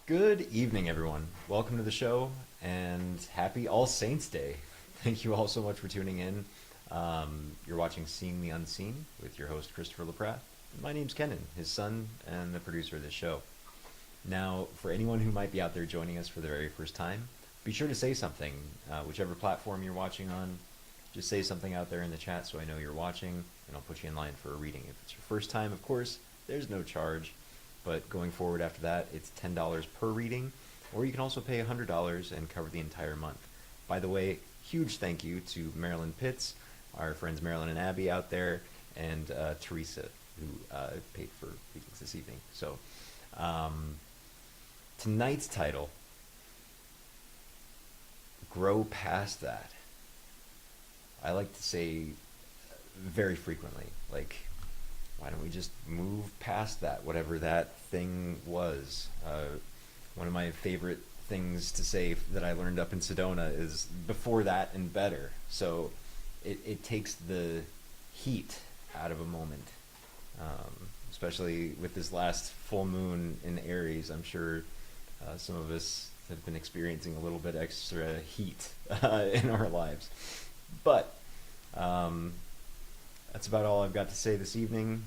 Good evening, everyone. Welcome to the show and happy All Saints Day. Thank you all so much for tuning in. You're watching Seeing the Unseen with your host, Christopher LaPratt. My name's Kenan, his son and the producer of this show. Now, for anyone who might be out there joining us for the very first time, be sure to say something. Whichever platform you're watching on, just say something out there in the chat so I know you're watching, and I'll put you in line for a reading. If it's your first time, of course, there's no charge. But going forward after that, it's $10 per reading, or you can also pay $100 and cover the entire month. By the way, huge thank you to Marilyn Pitts, our friends Marilyn and Abby out there, and Teresa, who paid for readings this evening. So tonight's title, Grow Past That. I like to say very frequently, like, why don't we just move past that, whatever that thing was? One of my favorite things to say that I learned up in Sedona is before that and better. So it takes the heat out of a moment, especially with this last full moon in Aries. I'm sure some of us have been experiencing a little bit extra heat in our lives. But that's about all I've got to say this evening.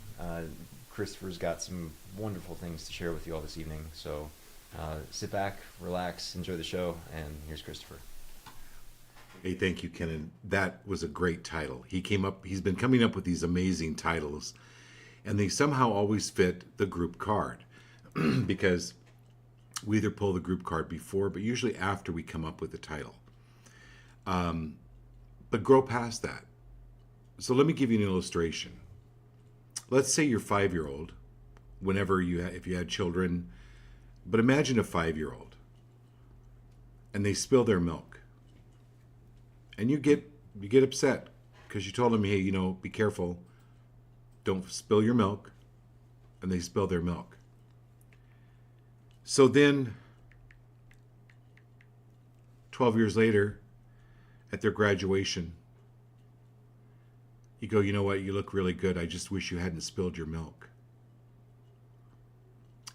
Christopher's got some wonderful things to share with you all this evening. So sit back, relax, enjoy the show, and here's Christopher. Hey, thank you, Kenan. That was a great title. He's been coming up with these amazing titles, and they somehow always fit the group card because we either pull the group card before, but usually after we come up with the title. But grow past that. So let me give you an illustration. Let's say your 5-year-old, if you had children, but imagine a 5-year-old, and they spill their milk, and you get upset because you told them, hey, be careful, don't spill your milk, and they spill their milk. So then, 12 years later, at their graduation, you go, you know what, you look really good. I just wish you hadn't spilled your milk.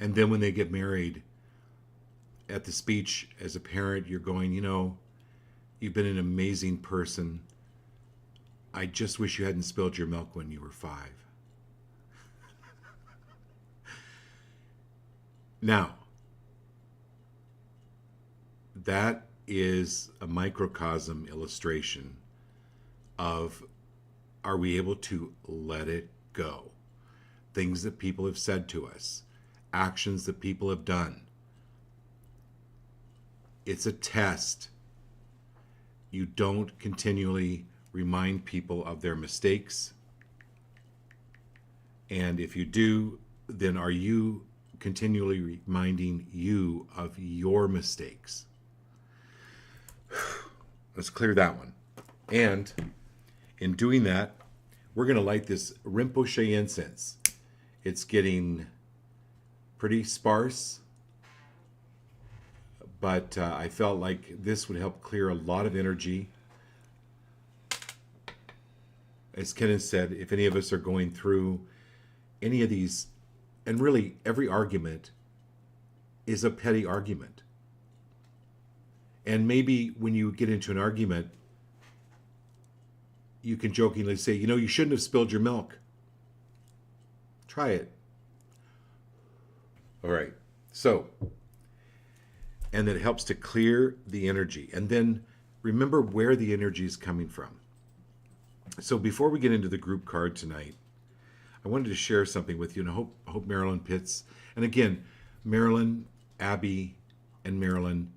And then when they get married, at the speech as a parent, you're going, you've been an amazing person. I just wish you hadn't spilled your milk when you were 5. Now, that is a microcosm illustration of, are we able to let it go? Things that people have said to us, actions that people have done. It's a test. You don't continually remind people of their mistakes. And if you do, then are you continually reminding you of your mistakes? Let's clear that one. And in doing that, we're going to light this Rinpoche incense. It's getting pretty sparse, but I felt like this would help clear a lot of energy. As Kenan said, if any of us are going through any of these, and really every argument is a petty argument. And maybe when you get into an argument, you can jokingly say, you shouldn't have spilled your milk. Try it. All right. So, and that helps to clear the energy. And then remember where the energy is coming from. So before we get into the group card tonight, I wanted to share something with you, and I hope Marilyn Pitts, and again, Marilyn, Abby, and Marilyn,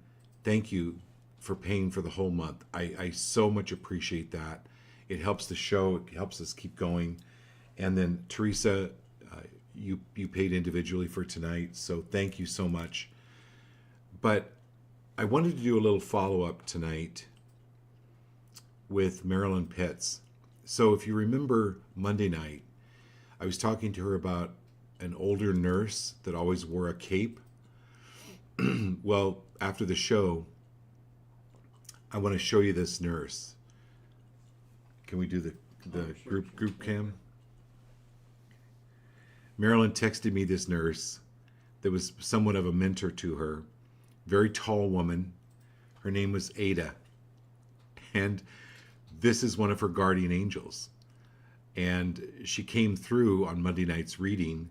thank you for paying for the whole month. I so much appreciate that. It helps the show. It helps us keep going. And then Teresa, you paid individually for tonight, so thank you so much. But I wanted to do a little follow-up tonight with Marilyn Pitts. So if you remember Monday night, I was talking to her about an older nurse that always wore a cape. Well, after the show, I want to show you this nurse. Can we do the group cam? Marilyn texted me this nurse that was somewhat of a mentor to her. very tall woman. Her name was Ada. And this is one of her guardian angels. And she came through on Monday night's reading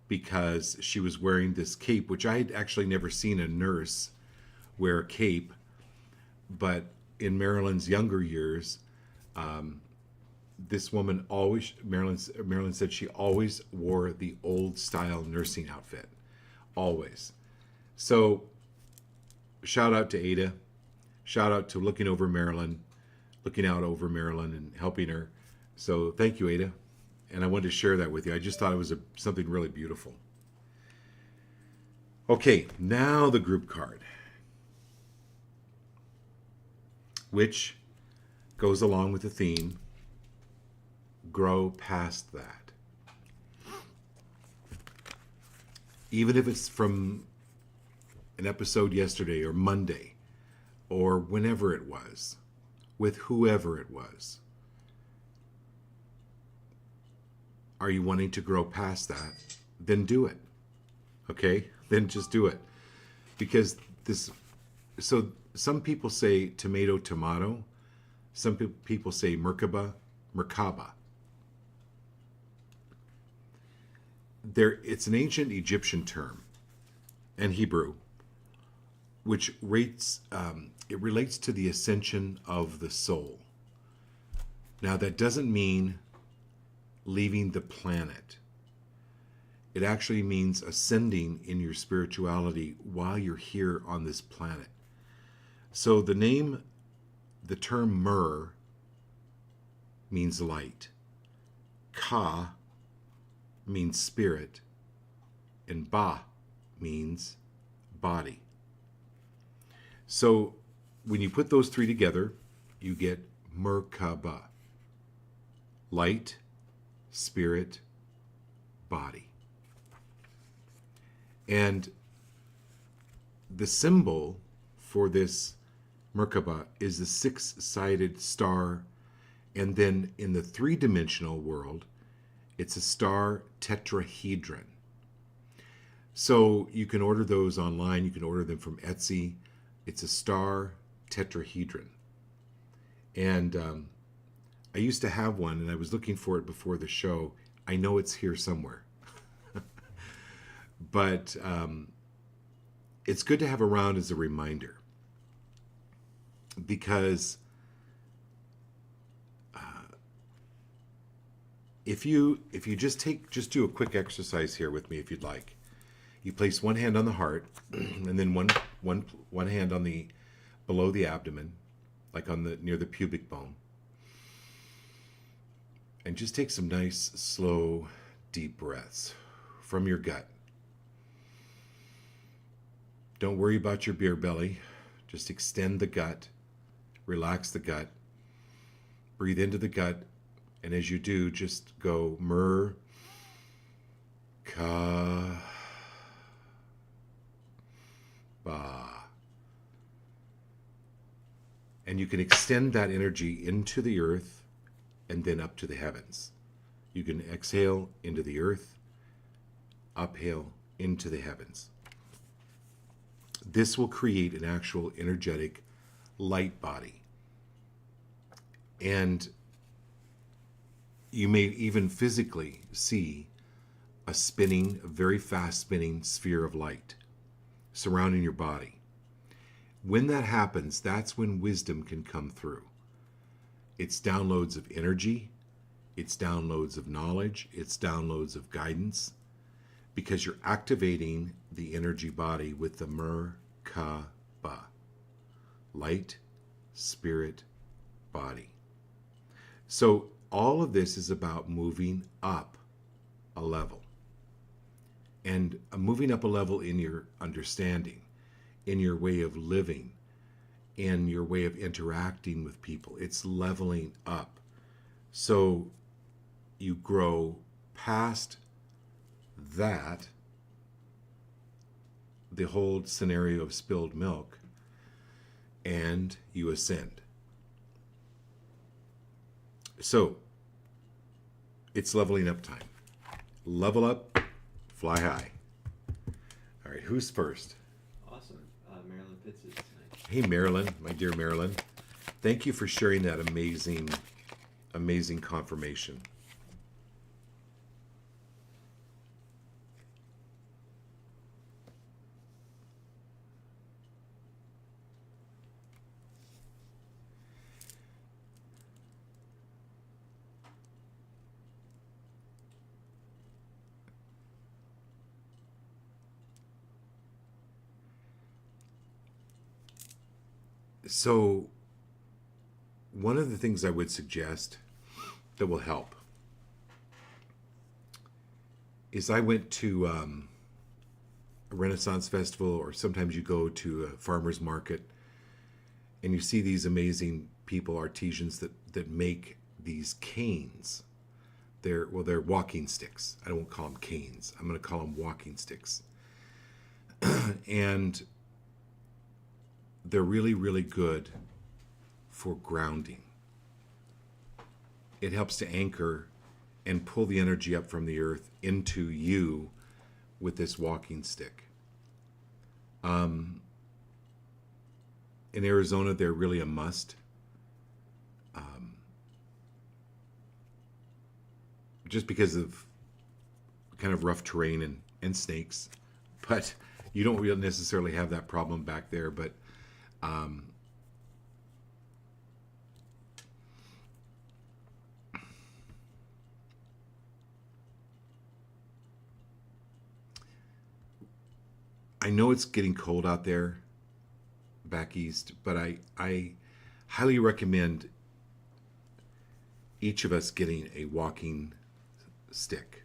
because she was wearing this cape, which I had actually never seen a nurse wear a cape. But in Marilyn's younger years, this woman always, Marilyn said she always wore the old style nursing outfit. Always. So shout out to Ada. Shout out to looking out over Marilyn and helping her. So thank you, Ada. And I wanted to share that with you. I just thought it was something really beautiful. Okay, now the group card, which goes along with the theme, grow past that. Even if it's from an episode yesterday or Monday or whenever it was, with whoever it was. Are you wanting to grow past that? Then do it. Okay? Then just do it. Because so some people say tomato, tomato. Some people say Merkaba, Merkaba. It's an ancient Egyptian term and Hebrew, which it relates to the ascension of the soul. Now, that doesn't mean leaving the planet. It actually means ascending in your spirituality while you're here on this planet. So the term Mer means light. Ka means spirit. And Ba means body. So when you put those three together, you get Merkaba. Light, spirit, body. And the symbol for this Merkaba is the six-sided star. And then in the three-dimensional world, it's a star tetrahedron. So you can order those online. You can order them from Etsy. It's a star tetrahedron. And I used to have one, and I was looking for it before the show. I know it's here somewhere. But it's good to have around as a reminder. Because if you just do a quick exercise here with me, if you'd like. You place one hand on the heart, and then one hand on below the abdomen, like near the pubic bone. And just take some nice, slow, deep breaths from your gut. Don't worry about your beer belly. Just extend the gut, relax the gut, breathe into the gut, and as you do, just go Mer, Ka, Ba. And you can extend that energy into the earth and then up to the heavens. You can exhale into the earth, uphail into the heavens. This will create an actual energetic light body. And you may even physically see a very fast spinning sphere of light surrounding your body. When that happens, that's when wisdom can come through. It's downloads of energy, it's downloads of knowledge, it's downloads of guidance, because you're activating the energy body with the Merkaba, light, spirit, body. So all of this is about moving up a level, and moving up a level in your understanding, in your way of living, in your way of interacting with people. It's leveling up. So you grow past that, the whole scenario of spilled milk, and you ascend. So it's leveling up time. Level up, fly high. All right, who's first? Awesome. It's nice. Hey, Marilyn, my dear Marilyn. Thank you for sharing that amazing confirmation. So, one of the things I would suggest that will help is I went to a Renaissance festival, or sometimes you go to a farmer's market and you see these amazing people, artisans that make these canes. They're walking sticks. I won't call them canes. I'm going to call them walking sticks. And they're really, really good for grounding. It helps to anchor and pull the energy up from the earth into you with this walking stick. In Arizona, they're really a must. Just because of kind of rough terrain and snakes. But you don't really necessarily have that problem back there. But I know it's getting cold out there back east, but I highly recommend each of us getting a walking stick.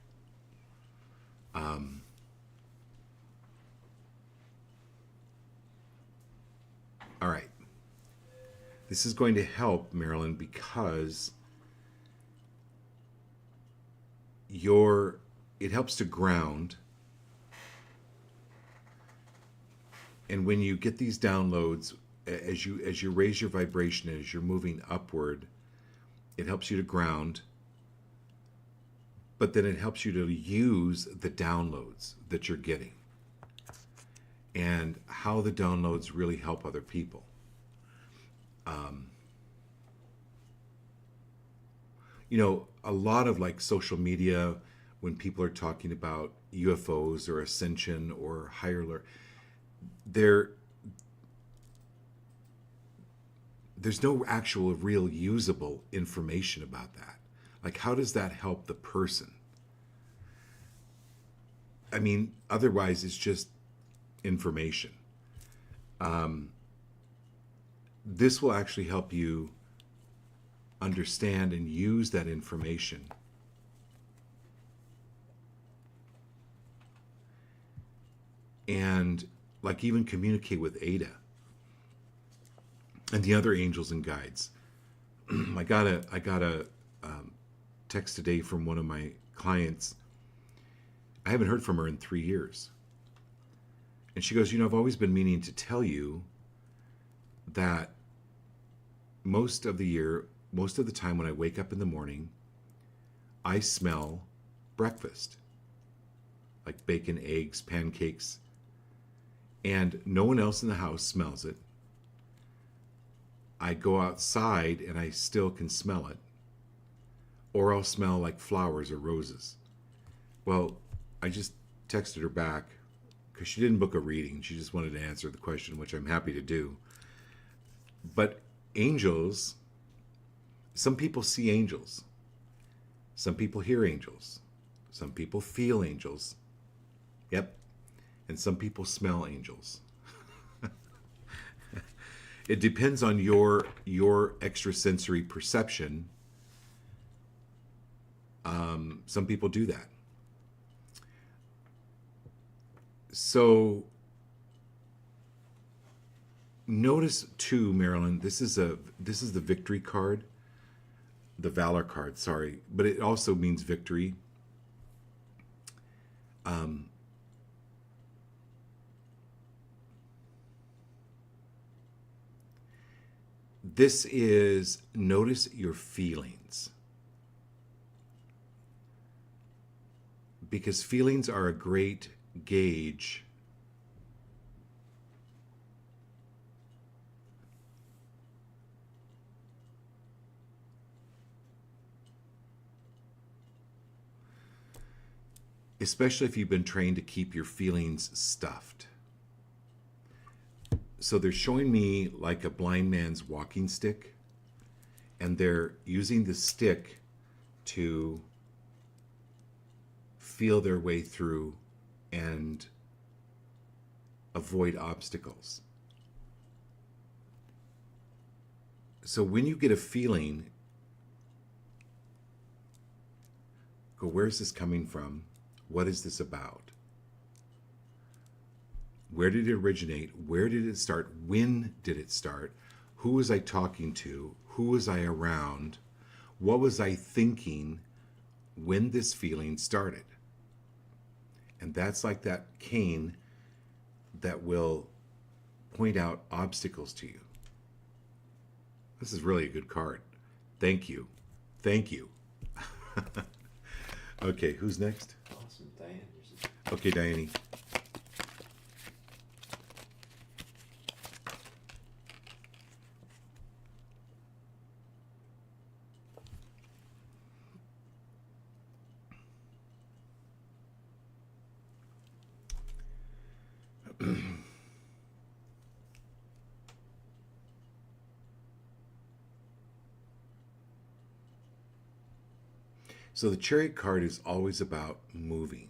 All right. This is going to help, Marilyn, because it helps to ground. And when you get these downloads, as you raise your vibration, as you're moving upward, it helps you to ground. But then it helps you to use the downloads that you're getting and how the downloads really help other people. A lot of like social media, when people are talking about UFOs or ascension or higher learning, there's no actual real usable information about that. Like, how does that help the person? I mean, otherwise it's just information. This will actually help you understand and use that information and like even communicate with Ada and the other angels and guides. I got a text today from one of my clients. I haven't heard from her in 3 years. And she goes, I've always been meaning to tell you that most of the time when I wake up in the morning, I smell breakfast. Like bacon, eggs, pancakes. And no one else in the house smells it. I go outside and I still can smell it. Or I'll smell like flowers or roses. Well, I just texted her back because she didn't book a reading. She just wanted to answer the question, which I'm happy to do. But angels, some people see angels. Some people hear angels. Some people feel angels. Yep. And some people smell angels. It depends on your extrasensory perception. Some people do that. So notice too, Marilyn, this is the victory card, the valor card, sorry, but it also means victory. This is notice your feelings. Because feelings are a great gauge especially if you've been trained to keep your feelings stuffed. So they're showing me like a blind man's walking stick, and they're using the stick to feel their way through and avoid obstacles. So when you get a feeling, go, where's this coming from? What is this about? Where did it originate? Where did it start? When did it start? Who was I talking to? Who was I around? What was I thinking when this feeling started? And that's like that cane that will point out obstacles to you. This is really a good card. Thank you. Thank you. Okay, who's next? Awesome, Diane. Okay, Diane. So the Chariot card is always about moving.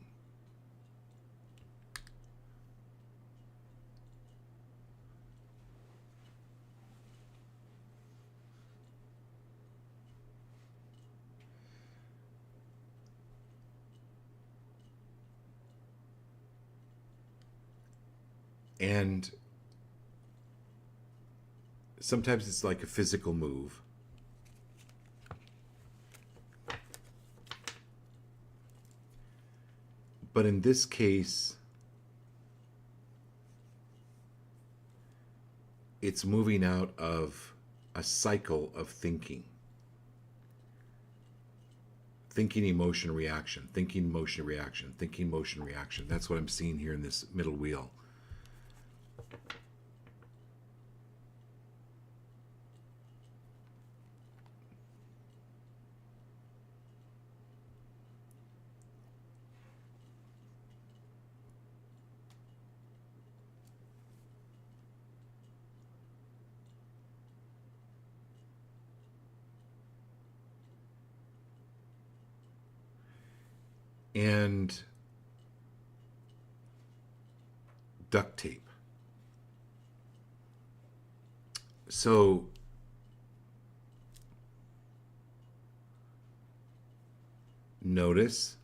And sometimes it's like a physical move. But in this case, it's moving out of a cycle of thinking. Thinking, emotion, reaction. Thinking, motion, reaction. Thinking, motion, reaction. That's what I'm seeing here in this middle wheel. And duct tape. So notice,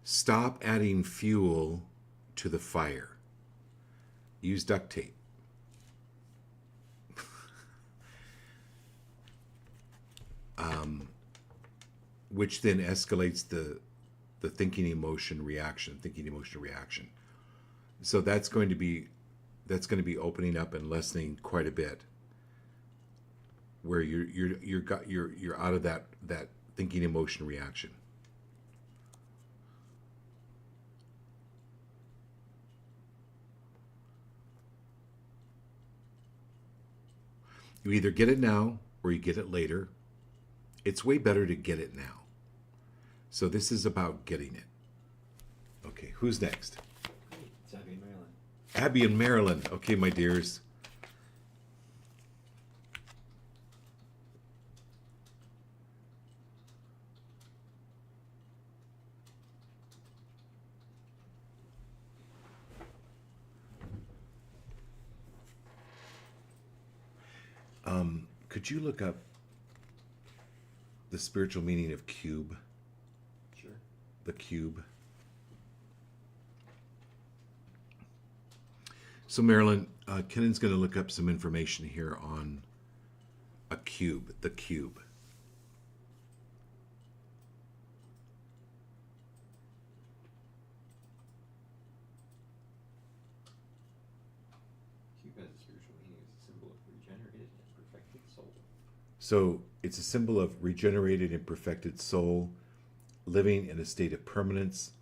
stop adding fuel to the fire. Use duct tape. Which then escalates the thinking, emotion, reaction, thinking, emotion, reaction. So that's going to be opening up and lessening quite a bit, where you're out of that thinking, emotion, reaction. You either get it now or you get it later. It's way better to get it now. So this is about getting it. Okay, who's next? It's Abby in Maryland. Abby in Maryland. Okay, my dears. Could you look up the spiritual meaning of cube? Sure. The cube. So Marilyn, Kennan's going to look up some information here on a cube, the cube. Cube has a spiritual meaning as a symbol of regenerated and perfected soul. So it's a symbol of regenerated and perfected soul, living in a state of permanence.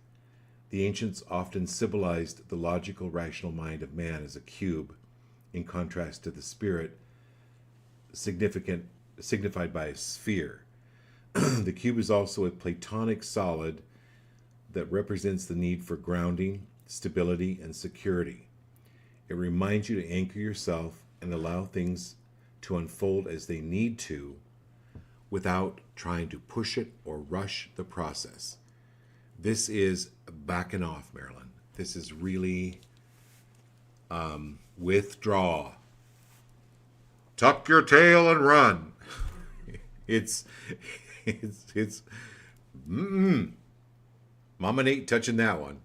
The ancients often symbolized the logical, rational mind of man as a cube, in contrast to the spirit, signified by a sphere. The cube is also a Platonic solid that represents the need for grounding, stability, and security. It reminds you to anchor yourself and allow things to unfold as they need to without trying to push it or rush the process. This is backing off, Marilyn. This is really withdraw. Tuck your tail and run. it's Mama Nate touching that one.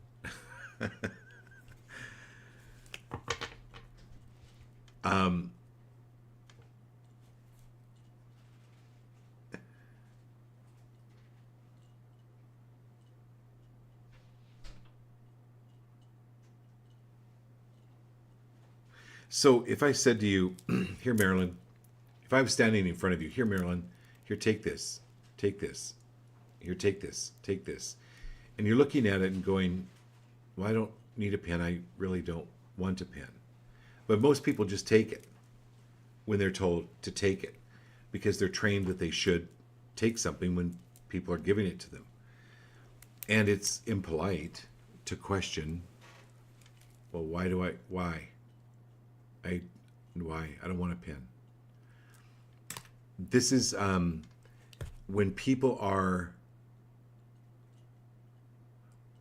So if I said to you, here, Marilyn, if I was standing in front of you, here, Marilyn, here, take this, here, take this, and you're looking at it and going, well, I don't need a pen. I really don't want a pen. But most people just take it when they're told to take it because they're trained that they should take something when people are giving it to them. And it's impolite to question, well, why? I don't want a pen. This is when people are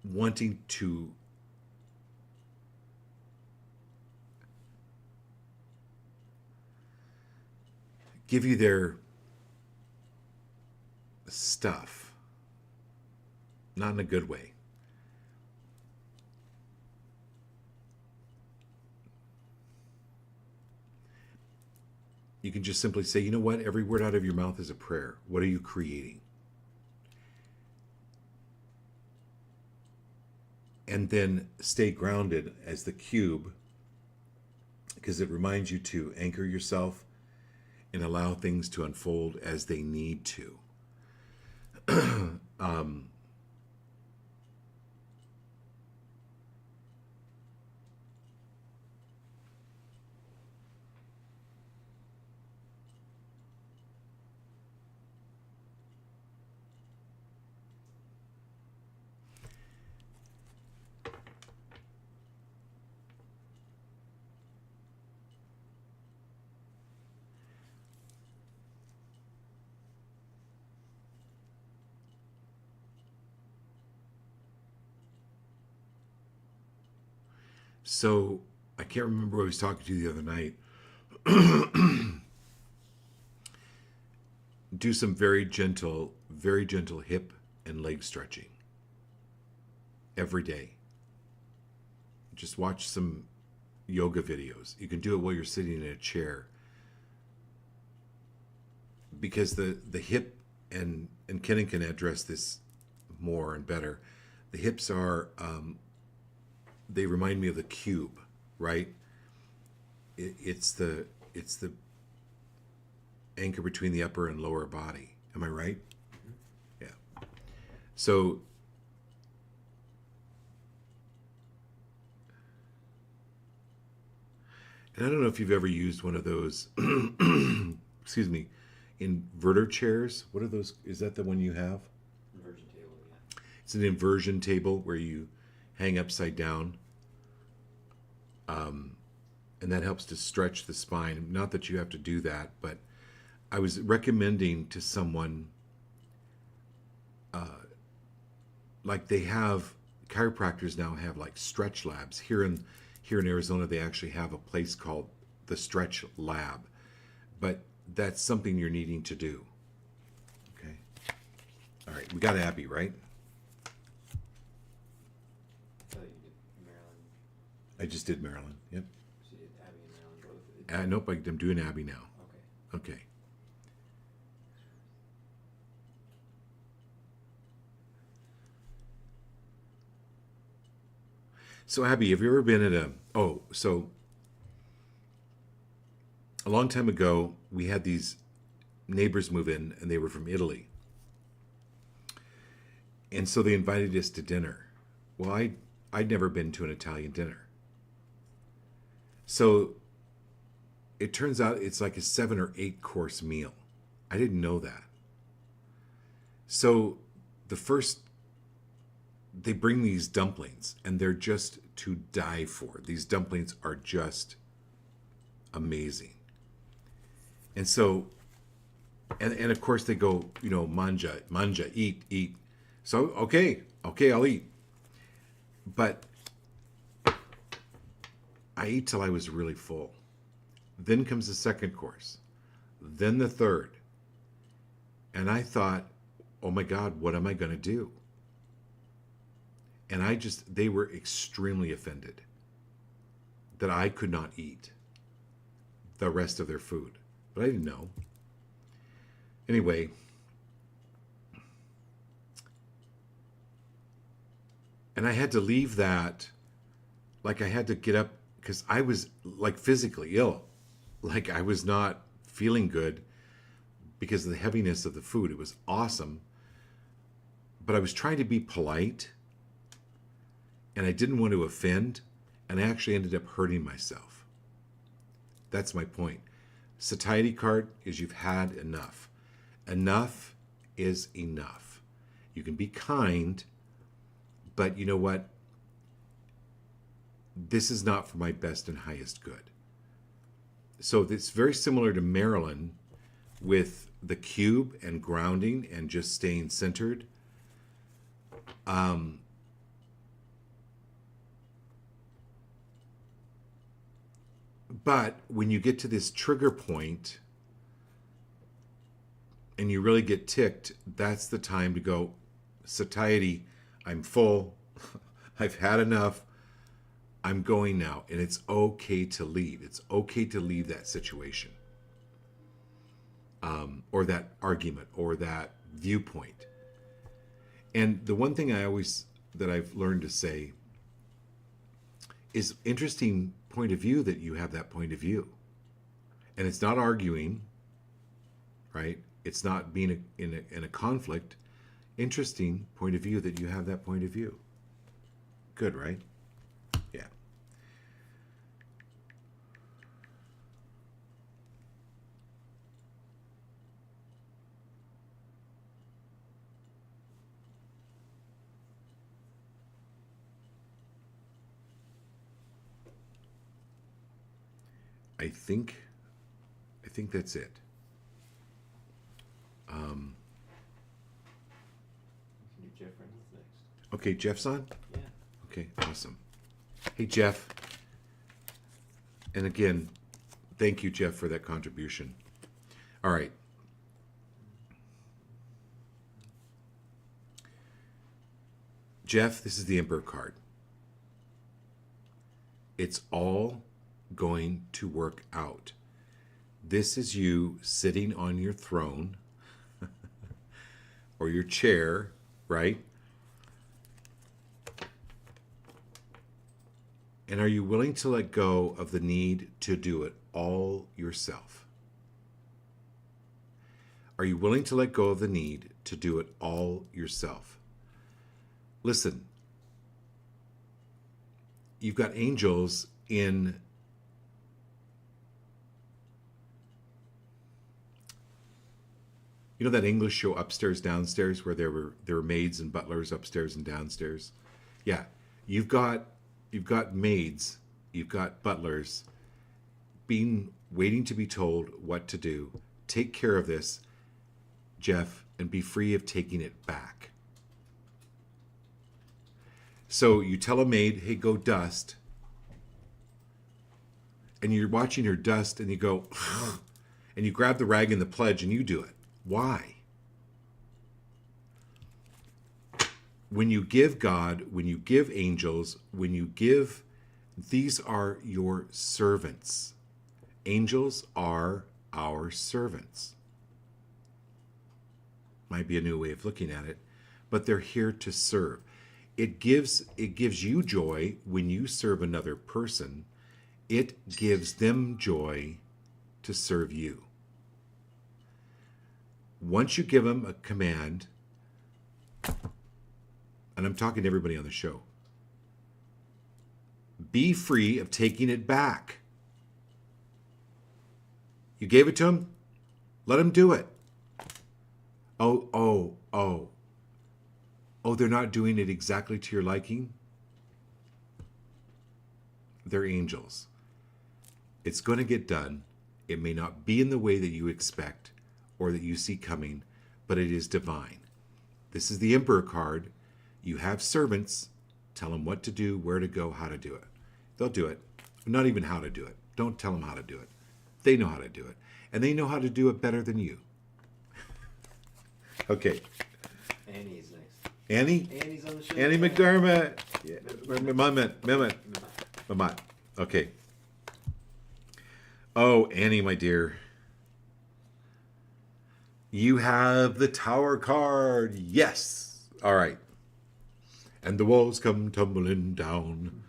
wanting to give you their stuff, not in a good way. You can just simply say, you know what? Every word out of your mouth is a prayer. What are you creating? And then stay grounded as the cube, because it reminds you to anchor yourself and allow things to unfold as they need to. So I can't remember who I was talking to the other night. Do some very gentle hip and leg stretching every day. Just watch some yoga videos. You can do it while you're sitting in a chair. Because the hip, and Ken can address this more and better, the hips are, they remind me of the cube, right? It's the anchor between the upper and lower body. Am I right? Mm-hmm. Yeah. So and I don't know if you've ever used one of those excuse me, inverter chairs. What are those? Is that the one you have? Inversion table, yeah. It's an inversion table where you hang upside down. And that helps to stretch the spine. Not that you have to do that, but I was recommending to someone, like they have, chiropractors now have like stretch labs. Here in Arizona, they actually have a place called the Stretch Lab. But that's something you're needing to do. Okay. All right, we got Abby, right? I thought you did Maryland. I just did Maryland. Yep. So you did Abby and Maryland both. Nope, I'm doing Abby now. Okay. Okay. So Abby, have you ever been at so a long time ago, we had these neighbors move in and they were from Italy. And so they invited us to dinner. Well, I'd never been to an Italian dinner. So it turns out it's like a 7 or 8 course meal. I didn't know that. So the first, they bring these dumplings and they're just to die for. These dumplings are just amazing. And so, and of course they go, manja, manja, eat, eat. So, okay, I'll eat. But I ate till I was really full. Then comes the second course, then the third. And I thought, oh my God, what am I going to do? And they were extremely offended that I could not eat the rest of their food. But I didn't know. Anyway, and I had to leave that, like I had to get up because I was like physically ill. Like I was not feeling good because of the heaviness of the food. It was awesome. But I was trying to be polite and I didn't want to offend, and I actually ended up hurting myself. That's my point. Satiety card is you've had enough. Enough is enough. You can be kind, but you know what? This is not for my best and highest good. So it's very similar to Marilyn with the cube and grounding and just staying centered. But when you get to this trigger point and you really get ticked, that's the time to go, satiety, I'm full, I've had enough, I'm going now. And it's okay to leave. It's okay to leave that situation. Or that argument or that viewpoint. And the one thing that I've learned to say is interesting point of view that you have that point of view. And it's not arguing, right? It's not being in a conflict. Interesting point of view that you have that point of view. Good, right? Yeah. I think that's it. Jeff Reynolds next. Okay, Jeff's on? Yeah. Okay, awesome. Hey, Jeff. And again, thank you, Jeff, for that contribution. All right. Jeff, this is the Emperor card. It's all going to work out. This is you sitting on your throne or your chair, right? And are you willing to let go of the need to do it all yourself? Are you willing to let go of the need to do it all yourself? Listen, you've got angels in that English show Upstairs, Downstairs, where there were maids and butlers upstairs and downstairs? Yeah, you've got maids, you've got butlers waiting to be told what to do. Take care of this, Jeff, and be free of taking it back. So you tell a maid, hey, go dust. And you're watching her dust and you go, and you grab the rag and the pledge and you do it. Why? When you give God, when you give angels, these are your servants. Angels are our servants. Might be a new way of looking at it, but they're here to serve. It gives you joy when you serve another person. It gives them joy to serve you. Once you give them a command, and I'm talking to everybody on the show, be free of taking it back. You gave it to them, let them do it. Oh, oh, oh. Oh, they're not doing it exactly to your liking? They're angels. It's going to get done. It may not be in the way that you expect or that you see coming, but it is divine. This is the Emperor card. You have servants. Tell them what to do, where to go, how to do it. They'll do it. Not even how to do it. Don't tell them how to do it. They know how to do it. And they know how to do it better than you. Okay. Annie's next. Annie? Annie's on the show. Annie McDermott. Yeah. Mamat. Okay. Oh, Annie, my dear. You have the Tower card. Yes. All right. And the walls come tumbling down.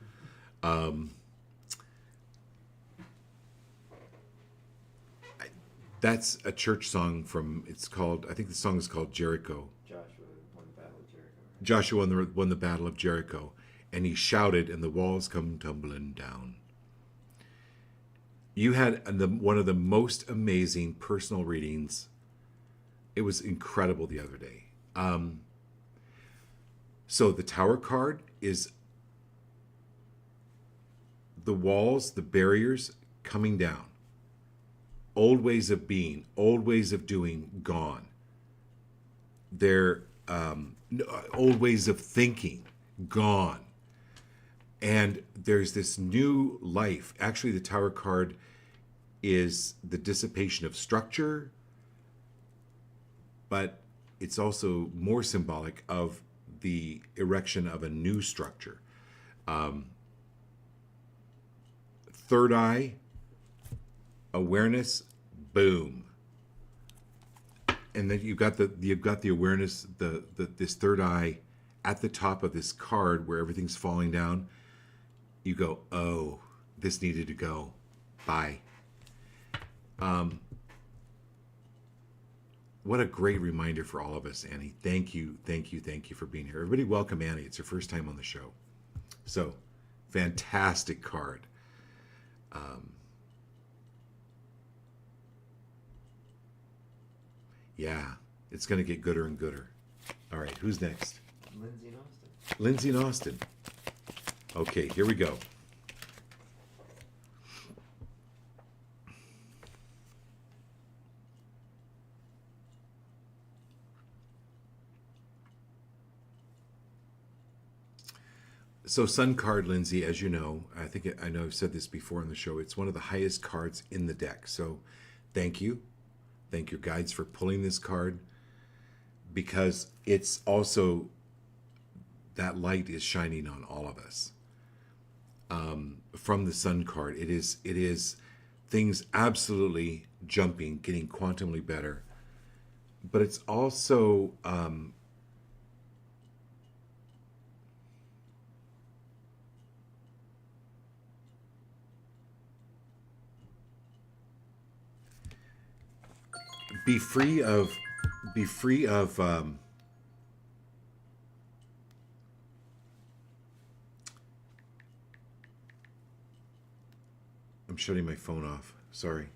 That's a church song from, it's called, I think the song is called Jericho. Joshua won the Battle of Jericho. Joshua won the Battle of Jericho. And he shouted, and the walls come tumbling down. You had one of the most amazing personal readings. It was incredible the other day. So the Tower card is the walls, the barriers coming down. Old ways of being, old ways of doing, gone. Their old ways of thinking, gone. And there's this new life. Actually, the Tower card is the dissipation of structure, but it's also more symbolic of the erection of a new structure. Third eye, awareness, boom. And then you've got the awareness, this third eye at the top of this card where everything's falling down. You go, oh, this needed to go. Bye. What a great reminder for all of us, Annie. Thank you for being here. Everybody welcome Annie. It's her first time on the show. So, fantastic card. Yeah, it's going to get gooder and gooder. All right, who's next? Lindsay and Austin. Lindsay and Austin. Okay, here we go. So Sun card, Lindsay, as you know, I know I've said this before on the show, it's one of the highest cards in the deck. So thank you. Thank your guides for pulling this card, because it's also, that light is shining on all of us. From the Sun card, it is things absolutely jumping, getting quantumly better, but it's also be free of I'm shutting my phone off. Sorry.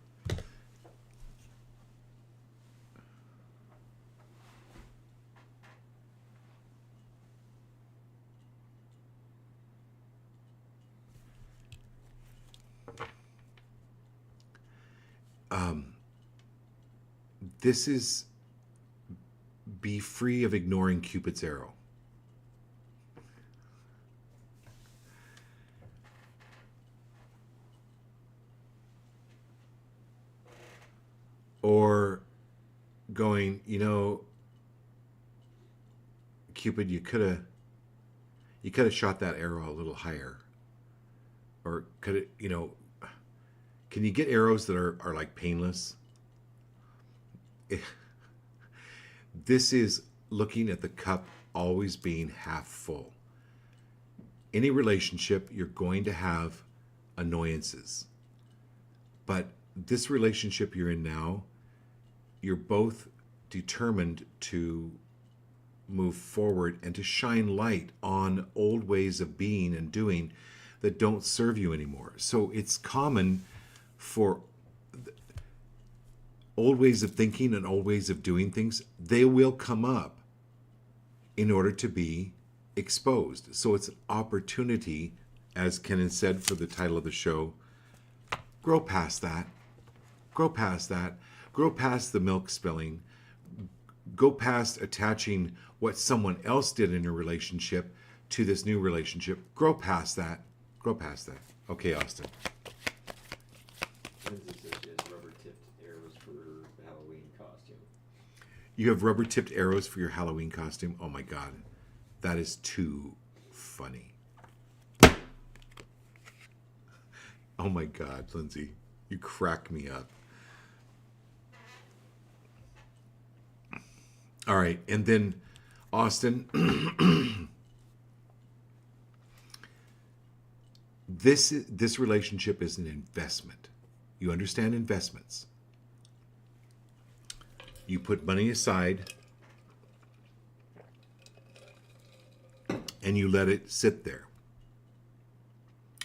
This is be free of ignoring Cupid's arrow. Or going, Cupid, you could have shot that arrow a little higher. Or could it, can you get arrows that are like painless? This is looking at the cup always being half full. Any relationship, you're going to have annoyances. But this relationship you're in now, you're both determined to move forward and to shine light on old ways of being and doing that don't serve you anymore. So it's common for old ways of thinking and old ways of doing things, they will come up in order to be exposed. So it's an opportunity, as Kenan said for the title of the show, grow past that. Grow past that. Grow past the milk spilling. Go past attaching what someone else did in a relationship to this new relationship. Grow past that. Grow past that. Okay, Austin. Lindsay says she has rubber-tipped arrows for her Halloween costume. You have rubber-tipped arrows for your Halloween costume? Oh my God. That is too funny. Oh my God, Lindsay. You crack me up. All right, and then Austin, this relationship is an investment. You understand investments. You put money aside and you let it sit there.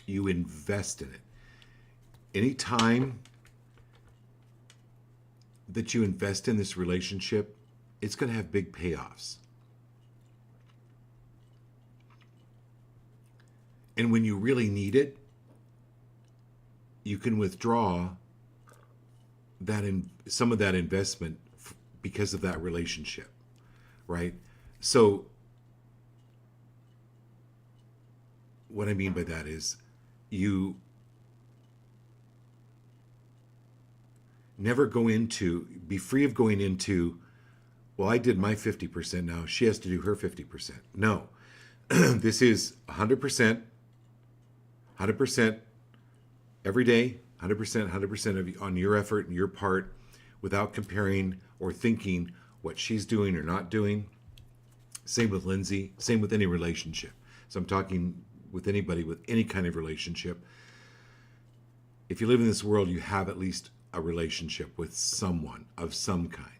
You invest in it. Anytime that you invest in this relationship, it's going to have big payoffs. And when you really need it, you can withdraw that some of that investment because of that relationship, right? So what I mean by that is you never be free of going into, well, I did my 50%, now she has to do her 50%. No, this is 100%, 100% every day, 100% of on your effort and your part, without comparing or thinking what she's doing or not doing. Same with Lindsay, same with any relationship. So I'm talking with anybody with any kind of relationship. If you live in this world, you have at least a relationship with someone of some kind.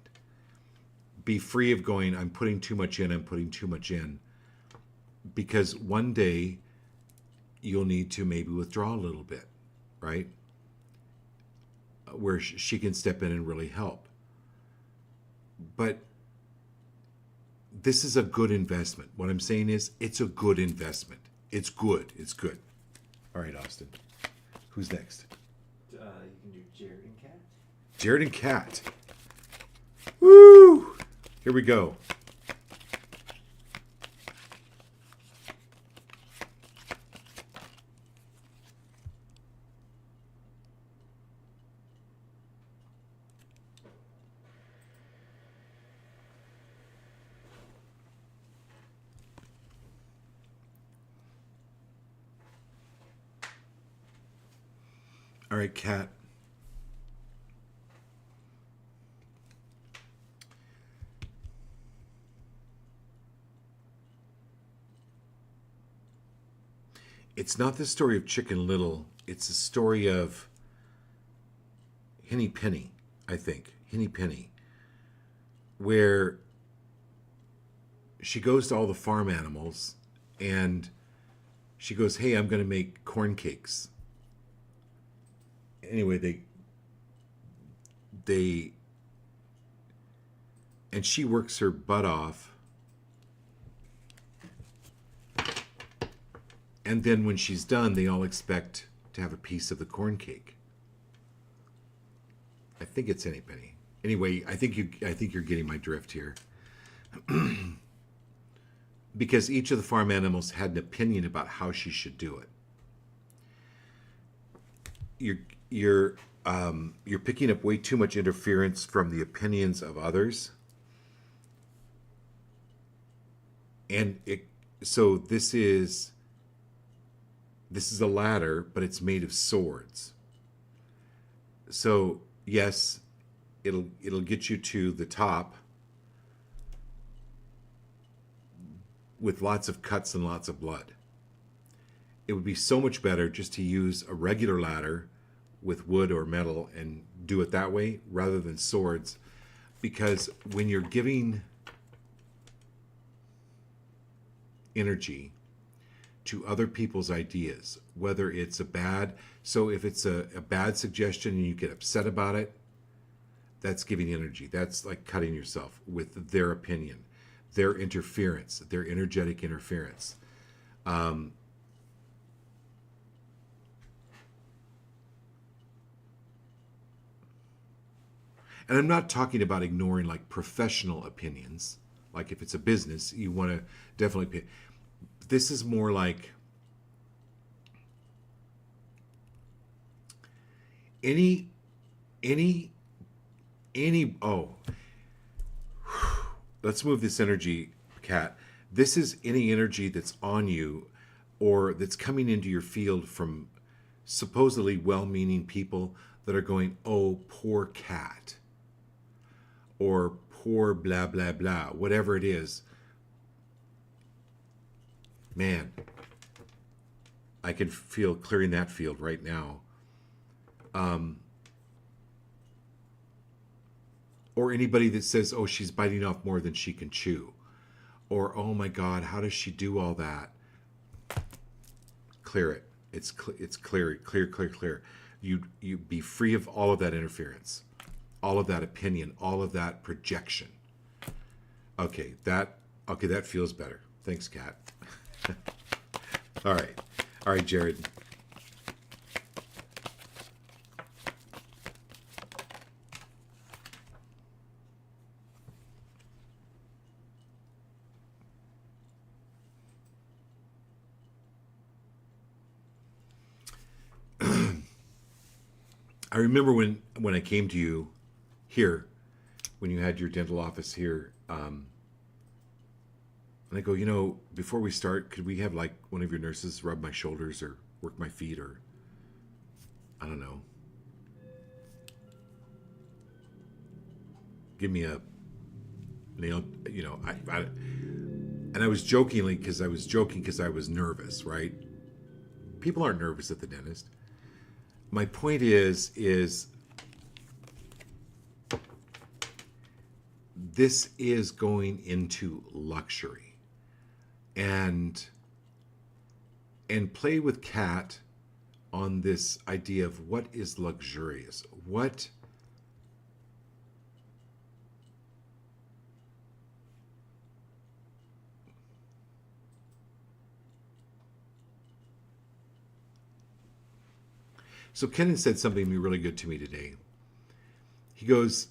Be free of going, I'm putting too much in, because one day you'll need to maybe withdraw a little bit, right? Where she can step in and really help. But this is a good investment. What I'm saying is, it's a good investment. It's good. It's good. All right, Austin. Who's next? You can do Jared and Kat. Jared and Kat. Woo! Here we go. All right, Kat. It's not the story of Chicken Little. It's the story of Henny Penny, I think. Henny Penny. Where she goes to all the farm animals and she goes, hey, I'm going to make corn cakes. Anyway, and she works her butt off. And then when she's done, they all expect to have a piece of the corn cake. I think it's Henny Penny. Anyway, I think you're getting my drift here. Because each of the farm animals had an opinion about how she should do it. You're picking up way too much interference from the opinions of others. And so this is a ladder, but it's made of swords. So yes, it'll get you to the top with lots of cuts and lots of blood. It would be so much better just to use a regular ladder with wood or metal and do it that way rather than swords, because when you're giving energy to other people's ideas, whether it's if it's a bad suggestion and you get upset about it, That's giving energy. That's like cutting yourself with their opinion, their interference, their energetic interference. Um, and I'm not talking about ignoring like professional opinions. Like if it's a business, you want to definitely pay. This is more like any, any, oh, let's move this energy, Kat. This is any energy that's on you or that's coming into your field from supposedly well-meaning people that are going, oh, poor cat, or poor blah, blah, blah, whatever it is. Man, I can feel clearing that field right now. Or anybody that says, oh, she's biting off more than she can chew. Or, oh my God, how does she do all that? Clear it. It's clear. You be free of all of that interference, all of that opinion, all of that projection. Okay, that feels better. Thanks, Kat. All right, Jared. I remember when I came to you here, when you had your dental office here, and I go, before we start, could we have like one of your nurses rub my shoulders or work my feet or, I don't know, give me a nail, and I was jokingly, because I was nervous, right? People aren't nervous at the dentist. My point is this is going into luxury, and play with Kat on this idea of what is luxurious. What So Kenan said something really good to me today. He goes,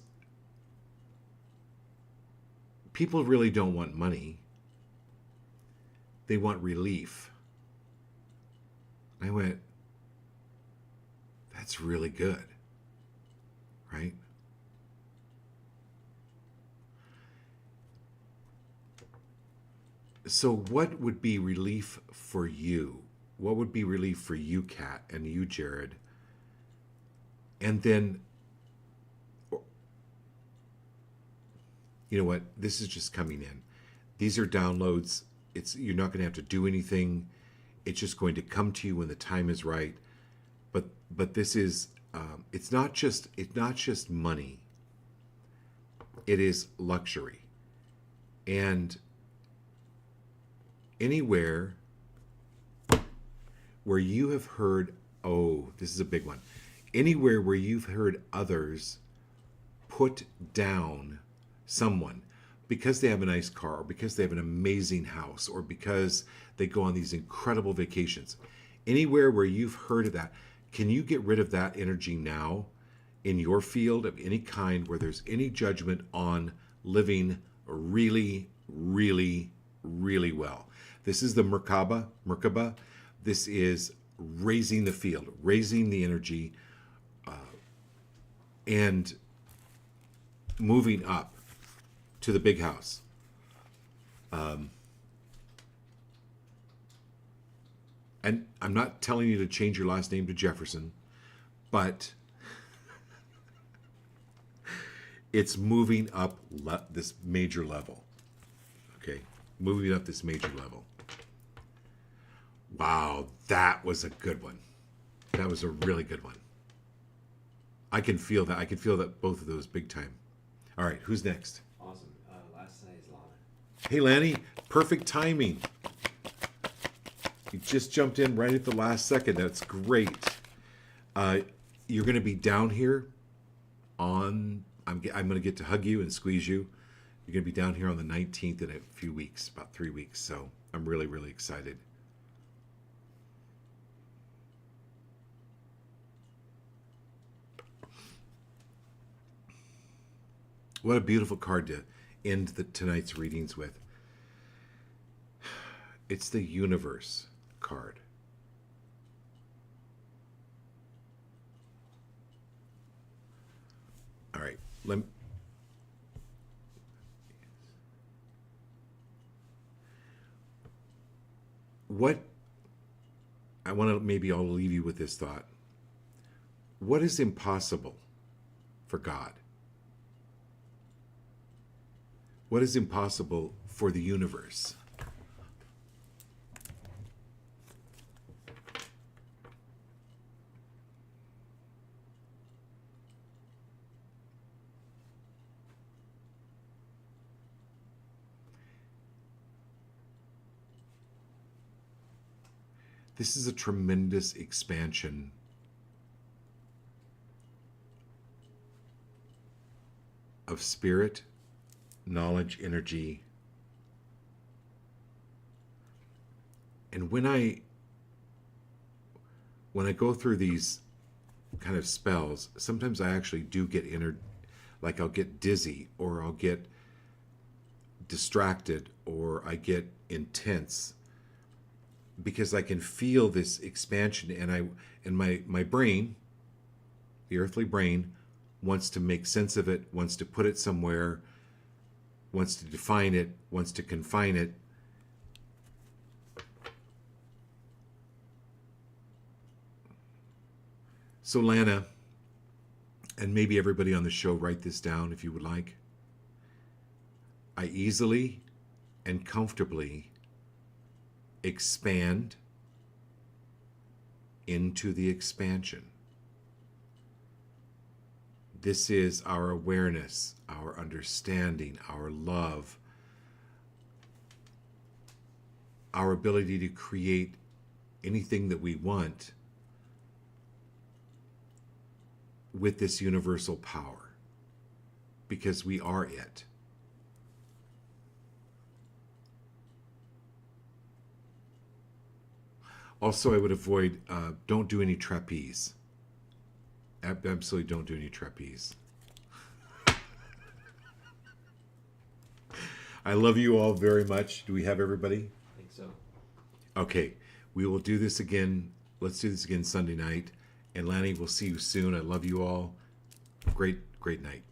people really don't want money. They want relief. I went, that's really good, right? So what would be relief for you? What would be relief for you, Kat, and you, Jared? And then, you know what? This is just coming in. These are downloads. You're not going to have to do anything. It's just going to come to you when the time is right. But this is it's not just money. It is luxury. And anywhere where you have heard, oh, this is a big one. Anywhere where you've heard others put down someone because they have a nice car, or because they have an amazing house, or because they go on these incredible vacations. Anywhere where you've heard of that, can you get rid of that energy now in your field of any kind where there's any judgment on living really, really, really well? This is the Merkaba. This is raising the field, raising the energy, and moving up to the big house. And I'm not telling you to change your last name to Jefferson, but it's moving up this major level. Okay, moving up this major level. Wow, that was a good one. That was a really good one. I can feel that. I can feel that both of those big time. All right, who's next? Awesome. Last night is Lana. Hey, Lanny, perfect timing. You just jumped in right at the last second. That's great. You're going to be down here on I'm going to get to hug you and squeeze you. You're going to be down here on the 19th in a few weeks, about 3 weeks. So I'm really, really excited. What a beautiful card to end tonight's readings with. It's the Universe card. All right. What I want to maybe I'll leave you with this thought. What is impossible for God? What is impossible for the universe? This is a tremendous expansion of spirit, knowledge, energy. And when I go through these kind of spells, sometimes I actually do get like I'll get dizzy, or I'll get distracted, or I get intense, because I can feel this expansion, and my brain, the earthly brain, wants to make sense of it, wants to put it somewhere, wants to define it, wants to confine it. So Lana, and maybe everybody on the show, write this down if you would like. I easily and comfortably expand into the expansion. This is our awareness, our understanding, our love, our ability to create anything that we want with this universal power, because we are it. Also, I would avoid, don't do any trapeze. Absolutely don't do any trapeze. I love you all very much. Do we have everybody? I think so. Okay, we will do this again. Let's do this again Sunday night. And Lanny, we'll see you soon. I love you all. Great night.